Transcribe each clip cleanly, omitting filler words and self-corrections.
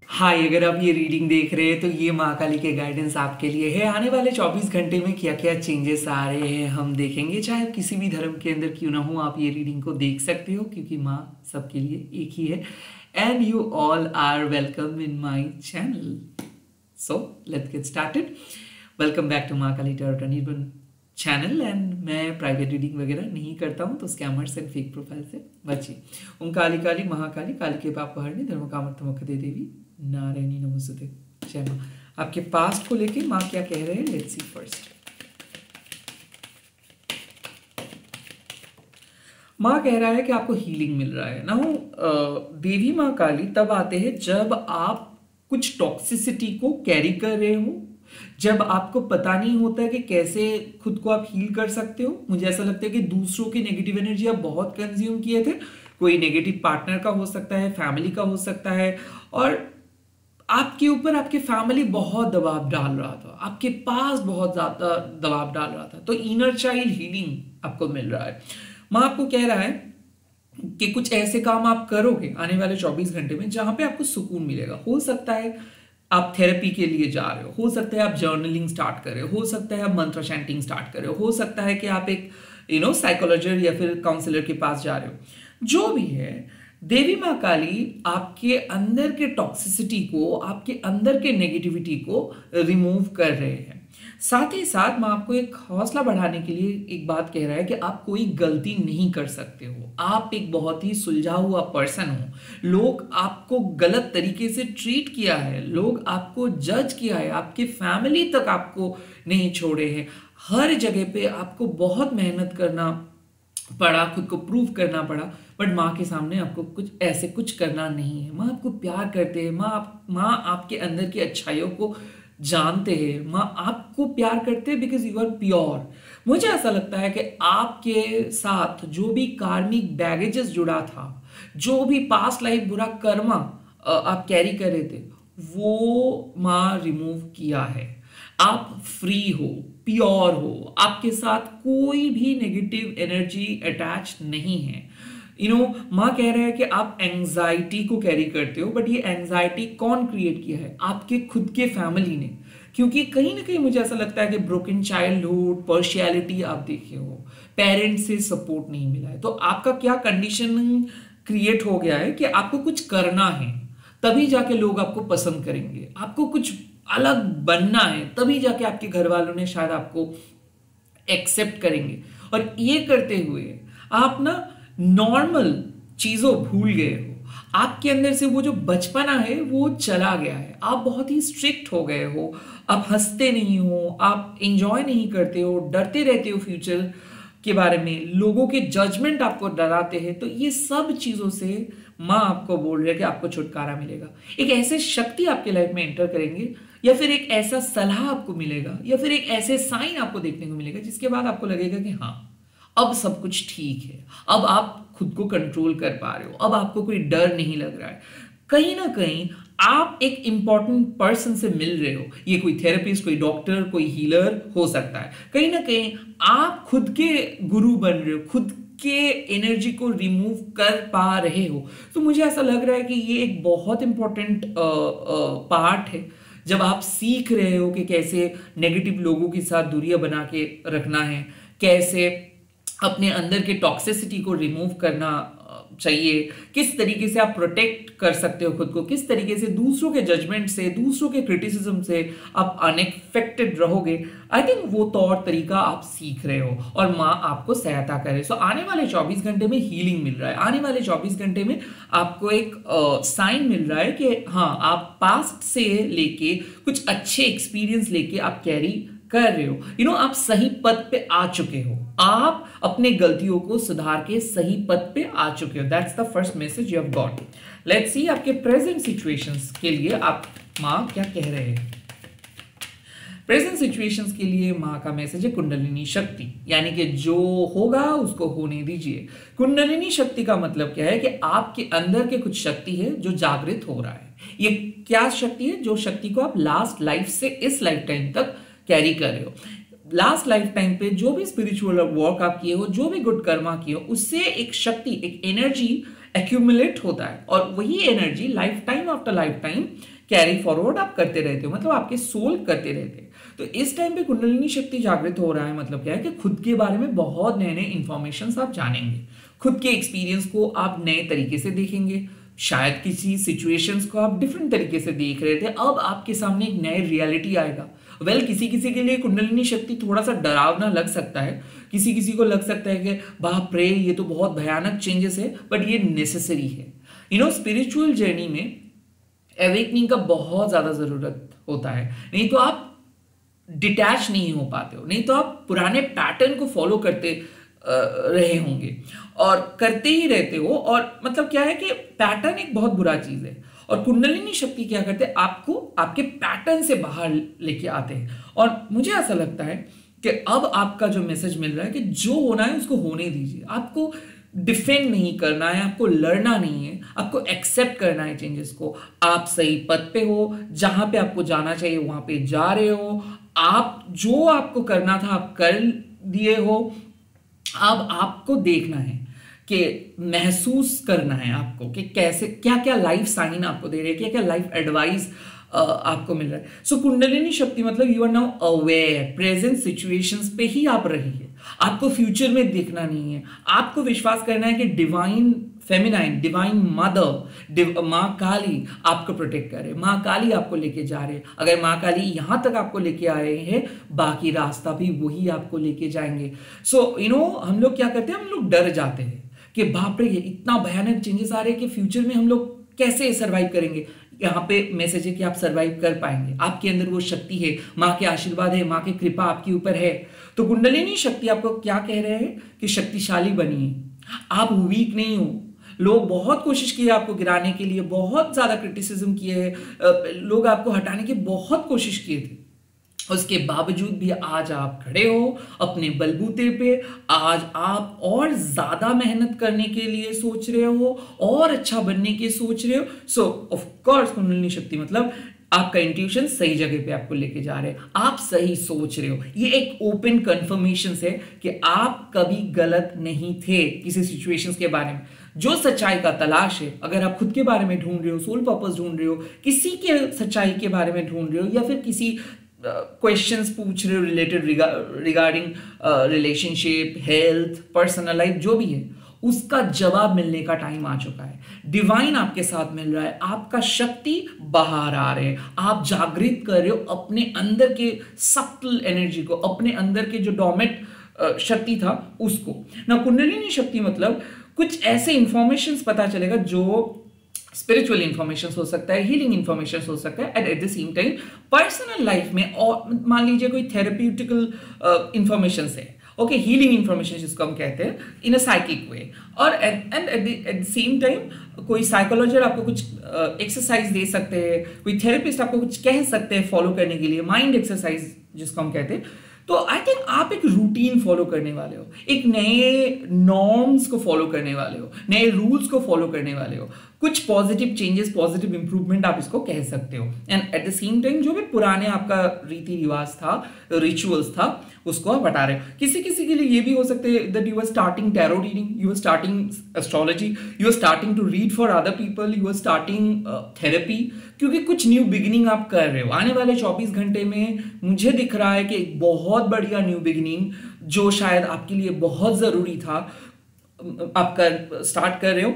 हाय, अगर आप ये रीडिंग देख रहे हैं तो ये महाकाली के गाइडेंस आपके लिए है। आने वाले 24 घंटे में क्या क्या चेंजेस आ रहे हैं हम देखेंगे। चाहे आप किसी भी धर्म के अंदर क्यों ना हो, आप ये रीडिंग को देख सकते हो क्योंकि माँ सबके लिए एक ही है। And you all are welcome in my channel. So let's get started. Welcome back to Mahakali tarot and reading channel. And मैं प्राइवेट रीडिंग वगैरह नहीं करता हूँ, तो स्कैमर्स एंड फेक प्रोफाइल से बचिए। ओम काली काली महाकाली, काली के पाप हरणी, धर्म कामर्थमुखदे देवी नारायणी नमोस्तुते। जय माँ। आपके पास्ट को लेके माँ क्या कह रहे हैं, लेट्स सी फर्स्ट। माँ कह रहा है कि आपको हीलिंग मिल रहा है ना। देवी माँ काली तब आते हैं जब आप कुछ टॉक्सिसिटी को कैरी कर रहे हो, जब आपको पता नहीं होता है कि कैसे खुद को आप हील कर सकते हो। मुझे ऐसा लगता है कि दूसरों की नेगेटिव एनर्जी आप बहुत कंज्यूम किए थे। कोई नेगेटिव पार्टनर का हो सकता है, फैमिली का हो सकता है, और आपके ऊपर आपके फैमिली बहुत दबाव डाल रहा था, आपके पास बहुत ज्यादा दबाव डाल रहा था। तो इनर चाइल्ड हीलिंग आपको मिल रहा है। माँ आपको कह रहा है कि कुछ ऐसे काम आप करोगे आने वाले 24 घंटे में जहां पे आपको सुकून मिलेगा। हो सकता है आप थेरेपी के लिए जा रहे हो सकता है आप जर्नलिंग स्टार्ट कर रहे हो सकता है आप मंत्र चैंटिंग स्टार्ट कर रहे हो सकता है कि आप एक साइकोलॉजिस्ट या फिर काउंसलर के पास जा रहे हो। जो भी है, देवी माँ काली आपके अंदर के टॉक्सिसिटी को, आपके अंदर के नेगेटिविटी को रिमूव कर रहे हैं। साथ ही साथ मैं आपको एक हौसला बढ़ाने के लिए एक बात कह रहा है कि आप कोई गलती नहीं कर सकते हो। आप एक बहुत ही सुलझा हुआ पर्सन हो। लोग आपको गलत तरीके से ट्रीट किया है, लोग आपको जज किया है, आपके फैमिली तक आपको नहीं छोड़े हैं। हर जगह पे आपको बहुत मेहनत करना पड़ा, खुद को प्रूव करना पड़ा, बट माँ के सामने आपको कुछ करना नहीं है। माँ आपको प्यार करते हैं। माँ आपके अंदर की अच्छाइयों को जानते हैं। माँ आपको प्यार करते हैं बिकॉज यू आर प्योर। मुझे ऐसा लगता है कि आपके साथ जो भी कार्मिक बैगेजेस जुड़ा था, जो भी पास्ट लाइफ बुरा कर्मा आप कैरी कर रहे थे, वो माँ रिमूव किया है। आप फ्री हो, प्योर हो, आपके साथ कोई भी नेगेटिव एनर्जी अटैच नहीं है। माँ कह रहे हैं कि आप एंजाइटी को कैरी करते हो, बट ये एंजाइटी कौन क्रिएट किया है? आपके खुद के फैमिली ने। क्योंकि कहीं ना कहीं मुझे ऐसा लगता है कि ब्रोकन चाइल्डहुड, पर्शियलिटी आप देखे हो, पेरेंट्स से सपोर्ट नहीं मिला है। तो आपका क्या कंडीशन क्रिएट हो गया है कि आपको कुछ करना है, तभी जाके लोग आपको पसंद करेंगे। आपको कुछ अलग बनना है, तभी जाके आपके घर वालों ने शायद आपको एक्सेप्ट करेंगे। और ये करते हुए आप ना नॉर्मल चीजों भूल गए हो। आपके अंदर से वो जो बचपना है वो चला गया है। आप बहुत ही स्ट्रिक्ट हो गए हो। आप हंसते नहीं हो, आप एंजॉय नहीं करते हो, डरते रहते हो फ्यूचर के बारे में, लोगों के जजमेंट आपको डराते हैं। तो ये सब चीजों से माँ आपको बोल रही है कि आपको छुटकारा मिलेगा। एक ऐसे शक्ति आपके लाइफ में एंटर करेंगे, या फिर एक ऐसा सलाह आपको मिलेगा, या फिर एक ऐसे साइन आपको देखने को मिलेगा जिसके बाद आपको लगेगा कि हाँ, अब सब कुछ ठीक है। अब आप खुद को कंट्रोल कर पा रहे हो, अब आपको कोई डर नहीं लग रहा है। कहीं ना कहीं आप एक इंपॉर्टेंट पर्सन से मिल रहे हो। ये कोई थेरेपिस्ट, कोई डॉक्टर, कोई हीलर हो सकता है। कहीं ना कहीं आप खुद के गुरु बन रहे हो, खुद के एनर्जी को रिमूव कर पा रहे हो। तो मुझे ऐसा लग रहा है कि ये एक बहुत इंपॉर्टेंट पार्ट है, जब आप सीख रहे हो कि कैसे नेगेटिव लोगों के साथ दूरियां बना के रखना है, कैसे अपने अंदर के टॉक्सिसिटी को रिमूव करना चाहिए, किस तरीके से आप प्रोटेक्ट कर सकते हो खुद को, किस तरीके से दूसरों के जजमेंट से, दूसरों के क्रिटिसिज्म से आप अनएफेक्टेड रहोगे। आई थिंक वो तौर तरीका आप सीख रहे हो और माँ आपको सहायता करे। सो आने वाले 24 घंटे में हीलिंग मिल रहा है। आने वाले 24 घंटे में आपको एक साइन मिल रहा है कि हाँ, आप पास्ट से लेके कुछ अच्छे एक्सपीरियंस लेके आप कैरी कर रहे हो। आप सही पद पे आ चुके हो। आप अपने गलतियों को सुधार के सही पद पे आ चुके हो। That's the first message you have got. Let's see आपके प्रेजेंट सिचुएशंस के लिए आप माँ क्या कह रहे हैं। प्रेजेंट सिचुएशंस के लिए माँ का मैसेज है कुंडलिनी शक्ति, यानी कि जो होगा उसको होने दीजिए। कुंडलिनी शक्ति का मतलब क्या है कि आपके अंदर के कुछ शक्ति है जो जागृत हो रहा है। ये क्या शक्ति है? जो शक्ति को आप लास्ट लाइफ से इस लाइफ टाइम तक कैरी कर रहे हो। लास्ट लाइफ टाइम पे जो भी स्पिरिचुअल वर्क आप किए हो, जो भी गुड कर्मा किए हो, उससे एक शक्ति, एक एनर्जी एक्यूमुलेट होता है और वही energy life time after life time carry forward आप करते रहते हो, मतलब आपके सोल करते रहते हैं। तो इस टाइम पे कुंडलिनी शक्ति जागृत हो रहा है, मतलब क्या है कि खुद के बारे में बहुत नए नए इंफॉर्मेशन आप जानेंगे, खुद के एक्सपीरियंस को आप नए तरीके से देखेंगे, शायद किसी सिचुएशंस को आप डिफरेंट तरीके से देख रहे थे, अब आपके सामने एक नए रियलिटी आएगा। किसी किसी के लिए कुंडलिनी शक्ति थोड़ा सा डरावना लग सकता है, किसी किसी को लग सकता है कि बाप रे ये तो बहुत भयानक चेंजेस है, बट ये नेसेसरी है। स्पिरिचुअल जर्नी में अवेकनिंग का बहुत ज्यादा जरूरत होता है, नहीं तो आप डिटैच नहीं हो पाते हो, नहीं तो आप पुराने पैटर्न को फॉलो करते रहे होंगे और करते ही रहते हो। और मतलब क्या है कि पैटर्न एक बहुत बुरा चीज है, और कुंडलिनी शक्ति क्या करते हैं, आपको आपके पैटर्न से बाहर लेके आते हैं। और मुझे ऐसा लगता है कि अब आपका जो मैसेज मिल रहा है कि जो होना है उसको होने दीजिए, आपको डिफेंड नहीं करना है, आपको लड़ना नहीं है, आपको एक्सेप्ट करना है चेंजेस को। आप सही पथ पे हो, जहां पे आपको जाना चाहिए वहां पे जा रहे हो, आप जो आपको करना था आप कर दिए हो। अब आपको देखना है कि महसूस करना है आपको कि कैसे क्या क्या लाइफ साइन आपको दे रहे हैं, क्या क्या लाइफ एडवाइस आपको मिल रहा है। सो कुंडलिनी शक्ति मतलब you are now aware, present situations पे ही आप रहिए, आपको फ्यूचर में देखना नहीं है। आपको विश्वास करना है कि डिवाइन फेमिनाइन, डिवाइन मदर, माँ काली आपको प्रोटेक्ट करे, माँ काली आपको लेके जा रहे हैं। अगर माँ काली यहां तक आपको लेके आ रहे हैं, बाकी रास्ता भी वही आपको लेके जाएंगे। सो हम लोग क्या करते हैं, हम लोग डर जाते हैं कि बाप रे ये इतना भयानक चेंजेस आ रहे हैं कि फ्यूचर में हम लोग कैसे सरवाइव करेंगे। यहाँ पे मैसेज है कि आप सरवाइव कर पाएंगे, आपके अंदर वो शक्ति है, माँ के आशीर्वाद है, माँ की कृपा आपके ऊपर है। तो कुंडलिनी शक्ति आपको क्या कह रहे हैं कि शक्तिशाली बनिए, आप वीक नहीं हो। लोग बहुत कोशिश किए आपको गिराने के लिए, बहुत ज्यादा क्रिटिसिज्म किए हैं, लोग आपको हटाने की बहुत कोशिश किए थे, उसके बावजूद भी आज आप खड़े हो अपने बलबूते पे। आज आप और ज्यादा मेहनत करने के लिए सोच रहे हो और अच्छा बनने की सोच रहे हो। सो ऑफ कोर्स कुंडलिनी शक्ति मतलब आपका इंट्यूशन सही जगह पे आपको लेके जा रहे हैं, आप सही सोच रहे हो। ये एक ओपन कंफर्मेशन है कि आप कभी गलत नहीं थे किसी सिचुएशंस के बारे में। जो सच्चाई का तलाश है, अगर आप खुद के बारे में ढूंढ रहे हो, सोल पर्पस ढूंढ रहे हो, किसी के सच्चाई के बारे में ढूंढ रहे हो, या फिर किसी क्वेश्चंस पूछ रहे हो related regarding relationship, health, personal life, जो भी है, उसका जवाब मिलने का टाइम आ चुका है। डिवाइन आपके साथ मिल रहा है, आपका शक्ति बाहर आ रहे हैं, आप जागृत कर रहे हो अपने अंदर के सब्टल एनर्जी को, अपने अंदर के जो डोमेट शक्ति था उसको ना। कुंडलिनी शक्ति मतलब कुछ ऐसे इंफॉर्मेशन पता चलेगा जो स्पिरिचुअल इंफॉर्मेशन हो सकता है, हीलिंग इंफॉर्मेशन हो सकता है, at the same time personal life में, और मान लीजिए कोई थेरेप्यूटिकल इंफॉर्मेशन है, ओके, हीलिंग इंफॉर्मेशन जिसको हम कहते हैं इन अ साइकिक वे। और and at the same time कोई साइकोलॉजिस्ट आपको कुछ एक्सरसाइज दे सकते हैं, कोई थेरेपिस्ट आपको कुछ कह सकते हैं फॉलो करने के लिए, माइंड एक्सरसाइज जिसको हम कहते हैं। तो आई थिंक आप एक रूटीन फॉलो करने वाले हो, एक नए नॉर्म्स को फॉलो करने वाले हो, नए रूल्स को फॉलो करने वाले हो, कुछ पॉजिटिव चेंजेस, पॉजिटिव इंप्रूवमेंट आप इसको कह सकते हो। And at the same time जो भी पुराने आपका रीति रिवाज था, रिचुअल्स था, उसको आप हटा रहे हो। किसी किसी के लिए ये भी हो सकता है that you are starting tarot reading, you are starting astrology, you are starting to read for other people, you are starting therapy, क्योंकि कुछ न्यू बिगिनिंग आप कर रहे हो। आने वाले 24 घंटे में मुझे दिख रहा है कि एक बहुत बढ़िया न्यू बिगिनिंग जो शायद आपके लिए बहुत जरूरी था, आप स्टार्ट कर रहे हो।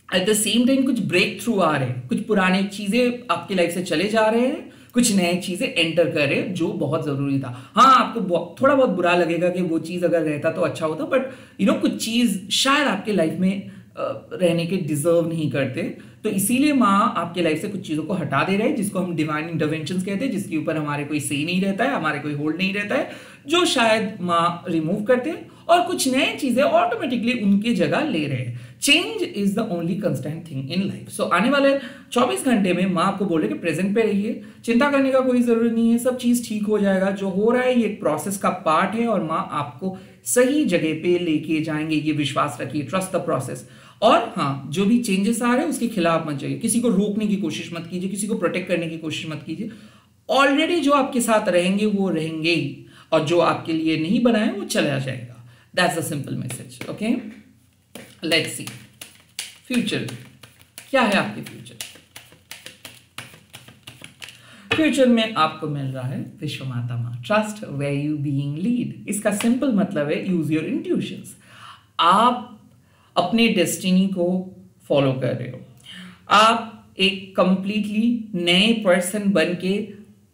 एट द सेम टाइम कुछ ब्रेक थ्रू आ रहे हैं, कुछ पुराने चीजें आपकी लाइफ से चले जा रहे हैं, कुछ नए चीजें एंटर कर रहे हैं जो बहुत जरूरी था। हाँ, आपको थोड़ा बहुत बुरा लगेगा कि वो चीज अगर रहता तो अच्छा होता, बट कुछ चीज शायद आपके लाइफ में रहने के डिजर्व नहीं करते। तो इसीलिए माँ आपके लाइफ से कुछ चीजों को हटा दे रहे हैं, जिसको हम डिवाइन इंटरवेंशन कहते हैं, जिसके ऊपर हमारे कोई से नहीं रहता है, हमारे कोई होल्ड नहीं रहता है, जो शायद माँ रिमूव करते हैं और कुछ नए चीजें ऑटोमेटिकली उनकी जगह ले रहे हैं। Change is the only constant thing in life. So आने वाले 24 घंटे में माँ आपको बोले कि प्रेजेंट पे रहिए, चिंता करने का कोई जरूरत नहीं है, सब चीज ठीक हो जाएगा। जो हो रहा है ये एक प्रोसेस का पार्ट है और माँ आपको सही जगह पे लेके जाएंगे, ये विश्वास रखिए, ट्रस्ट द प्रोसेस। और हाँ, जो भी चेंजेस आ रहे हैं उसके खिलाफ मत जाइए, किसी को रोकने की कोशिश मत कीजिए, किसी को प्रोटेक्ट करने की कोशिश मत कीजिए। ऑलरेडी जो आपके साथ रहेंगे वो रहेंगे ही, और जो आपके लिए नहीं बना है वो चला जाएगा। That's a simple message. Okay, let's see future क्या है आपके फ्यूचर में आपको मिल रहा है विश्व माता माँ, trust where you being led. इसका सिंपल मतलब है यूज योर इंट्यूशंस। आप अपने डेस्टिनी को फॉलो कर रहे हो, आप एक कंप्लीटली नए पर्सन बन के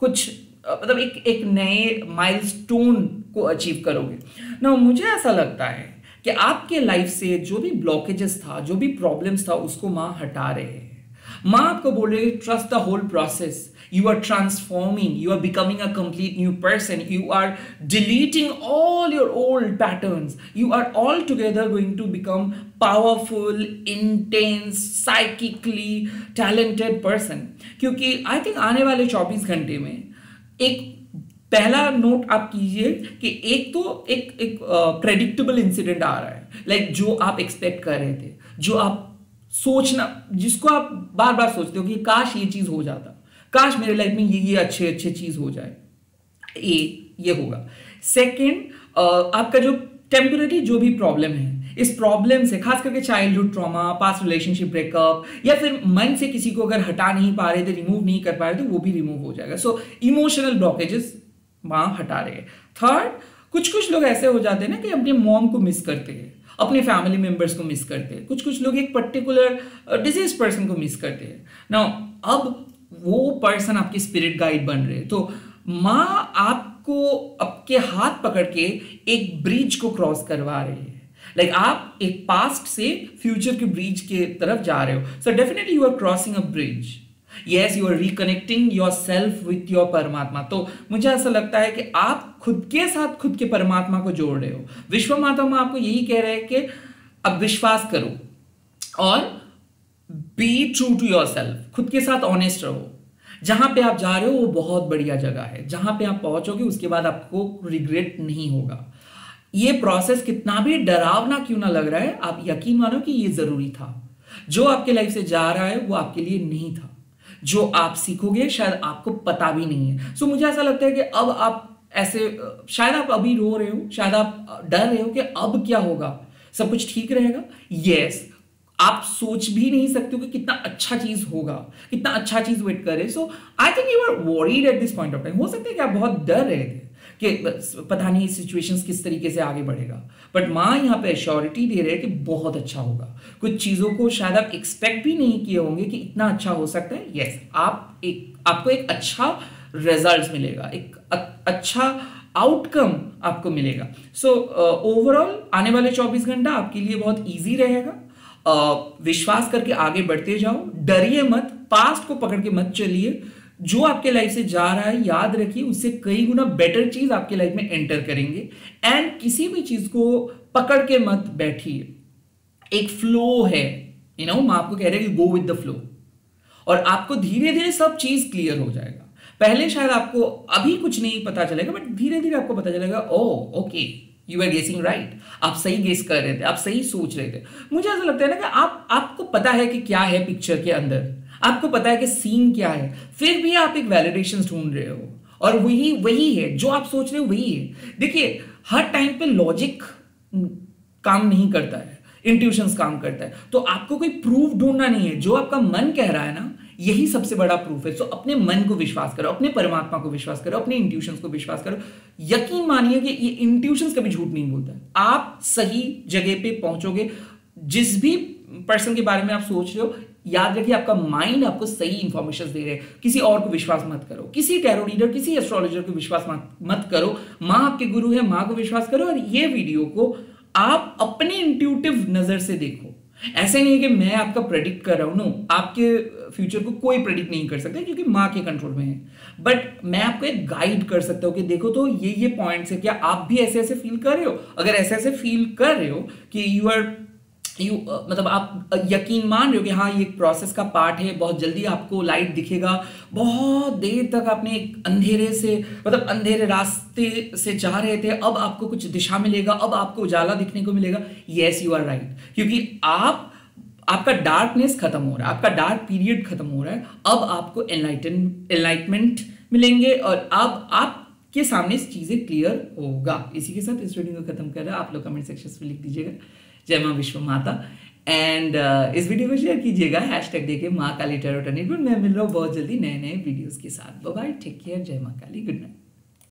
कुछ मतलब एक नए माइलस्टोन को अचीव करोगे ना। मुझे ऐसा लगता है कि आपके लाइफ से जो भी ब्लॉकेजेस था, जो भी प्रॉब्लम्स था, उसको माँ हटा रहे हैं। माँ आपको बोल रही है trust the whole process, you are transforming, you are becoming a complete new person, you are deleting all your old patterns, you are altogether going to become powerful, intense, psychically talented person। क्योंकि I think आने वाले 24 घंटे में एक पहला note आप कीजिए कि एक तो एक प्रेडिक्टेबल इंसिडेंट आ रहा है, लाइक जो आप एक्सपेक्ट कर रहे थे, जो आप सोचना, जिसको आप बार बार सोचते हो कि काश ये चीज हो जाता, काश मेरे लाइफ में ये अच्छे चीज हो जाए, ये होगा। सेकंड, आपका जो टेम्पररी जो भी प्रॉब्लम है, इस प्रॉब्लम से खास करके childhood trauma, past relationship breakup, या फिर मन से किसी को अगर हटा नहीं पा रहे थे, रिमूव नहीं कर पा रहे थे, वो भी रिमूव हो जाएगा। सो इमोशनल ब्लॉकेजेस वहां हटा रहे हैं। थर्ड, कुछ लोग ऐसे हो जाते हैं ना कि अपने मॉम को मिस करते हैं, अपने फैमिली मेंबर्स को मिस करते हैं, कुछ लोग एक पर्टिकुलर डिजीज पर्सन को मिस करते हैं ना। अब वो पर्सन आपके स्पिरिट गाइड बन रहे हैं, तो माँ आपको आपके हाथ पकड़ के एक ब्रिज को क्रॉस करवा रही है। लाइक आप एक पास्ट से फ्यूचर के ब्रिज के तरफ जा रहे हो। So definitely you are crossing a bridge. Yes, you are reconnecting your self with your परमात्मा। तो मुझे ऐसा लगता है कि आप खुद के साथ खुद के परमात्मा को जोड़ रहे हो। विश्व माता माँ आपको यही कह रहे हैं कि अब विश्वास करो और be true to your self, खुद के साथ ऑनेस्ट रहो। जहां पे आप जा रहे हो वो बहुत बढ़िया जगह है, जहां पे आप पहुंचोगे उसके बाद आपको रिग्रेट नहीं होगा। ये प्रोसेस कितना भी डरावना क्यों ना लग रहा है, आप यकीन मानो कि ये जरूरी था। जो आपके लाइफ से जा रहा है वो आपके लिए नहीं था। जो आप सीखोगे शायद आपको पता भी नहीं है। सो मुझे ऐसा लगता है कि अब आप ऐसे, शायद आप अभी रो रहे हो, शायद आप डर रहे हो कि अब क्या होगा, सब कुछ ठीक रहेगा। यस, आप सोच भी नहीं सकते हो कि कितना अच्छा चीज होगा, कितना अच्छा चीज वेट करे। So I think you are worried at this point of time. हो सकता है कि आप बहुत डर रहे थे कि पता नहीं सिचुएशंस किस तरीके से आगे बढ़ेगा, बट माँ यहाँ पे एश्योरिटी दे रहे हैं कि बहुत अच्छा होगा। कुछ चीजों को शायद आप एक्सपेक्ट भी नहीं किए होंगे कि इतना अच्छा हो सकता है। यस, आपको एक अच्छा रिजल्ट मिलेगा, एक अच्छा आउटकम आपको मिलेगा। सो ओवरऑल आने वाले 24 घंटा आपके लिए बहुत ईजी रहेगा। विश्वास करके आगे बढ़ते जाओ, डरिए मत, पास्ट को पकड़ के मत चलिए। जो आपके लाइफ से जा रहा है याद रखिए उससे कई गुना बेटर चीज आपके लाइफ में एंटर करेंगे। एंड किसी भी चीज को पकड़ के मत बैठिए, एक फ्लो है, मां आपको कह रहे हैं कि गो विद द फ्लो, और आपको धीरे धीरे सब चीज क्लियर हो जाएगा। पहले शायद आपको अभी कुछ नहीं पता चलेगा, बट धीरे धीरे आपको पता चलेगा, ओ ओके, यू आर गेसिंग राइट, आप सही गेस कर रहे थे, आप सही सोच रहे थे। मुझे ऐसा लगता है ना कि आपको पता है कि क्या है पिक्चर के अंदर, आपको पता है कि सीन क्या है, फिर भी आप एक वैलिडेशन ढूंढ रहे हो, और वही है जो आप सोच रहे हो, वही है। देखिए, हर टाइम पे लॉजिक काम नहीं करता है, इंट्यूशंस काम करता है। तो आपको कोई प्रूफ ढूंढना नहीं है, जो आपका मन कह रहा है ना, यही सबसे बड़ा प्रूफ है। सो अपने मन को विश्वास करो, अपने परमात्मा को विश्वास करो, अपने इंट्यूशंस को विश्वास करो। यकीन मानिए कि ये इंट्यूशंस कभी झूठ नहीं बोलता है। आप सही जगह पे पहुंचोगे। जिस भी पर्सन के बारे में आप सोच रहे हो, याद रखिए आपका माइंड आपको सही इंफॉर्मेशन दे रहे हैं। किसी और को विश्वास मत करो, किसी टैरो रीडर, किसी एस्ट्रोलॉजर को विश्वास मत करो। माँ आपके गुरु है, माँ को विश्वास करो। और ये वीडियो को आप अपने इंट्यूटिव नजर से देखो। ऐसे नहीं है कि मैं आपका प्रेडिक्ट कर रहा हूं, नो, आपके फ्यूचर को कोई प्रेडिक्ट नहीं कर सकता क्योंकि माँ के कंट्रोल में है। बट मैं आपको एक गाइड कर सकता हूं कि देखो तो ये पॉइंट्स है, क्या आप भी ऐसे ऐसे फील कर रहे हो? अगर ऐसे ऐसे फील कर रहे हो कि मतलब आप यकीन मान रहे हो कि हाँ ये एक प्रोसेस का पार्ट है, बहुत जल्दी आपको लाइट दिखेगा, बहुत देर तक आपने एक अंधेरे से, मतलब अंधेरे रास्ते से जा रहे थे, अब आपको कुछ दिशा मिलेगा, अब आपको उजाला दिखने को मिलेगा। यस, यू आर राइट, क्योंकि आपका डार्कनेस खत्म हो रहा है, आपका डार्क पीरियड खत्म हो रहा है। अब आपको एनलाइटमेंट मिलेंगे और अब आपके सामने चीजें क्लियर होगा। इसी के साथ इस वीडियो को खत्म कर रहा है। आप लोग कमेंट सेक्शन में लिख दीजिएगा, जय मां विश्व माता। एंड इस वीडियो को शेयर कीजिएगा, हैशटैग देके माँ काली टैरो टर्निंग। मैं मिल रहा हूँ बहुत जल्दी नए नए वीडियोस के साथ। बाय बाय, टेक केयर, जय माँ काली, गुड नाइट।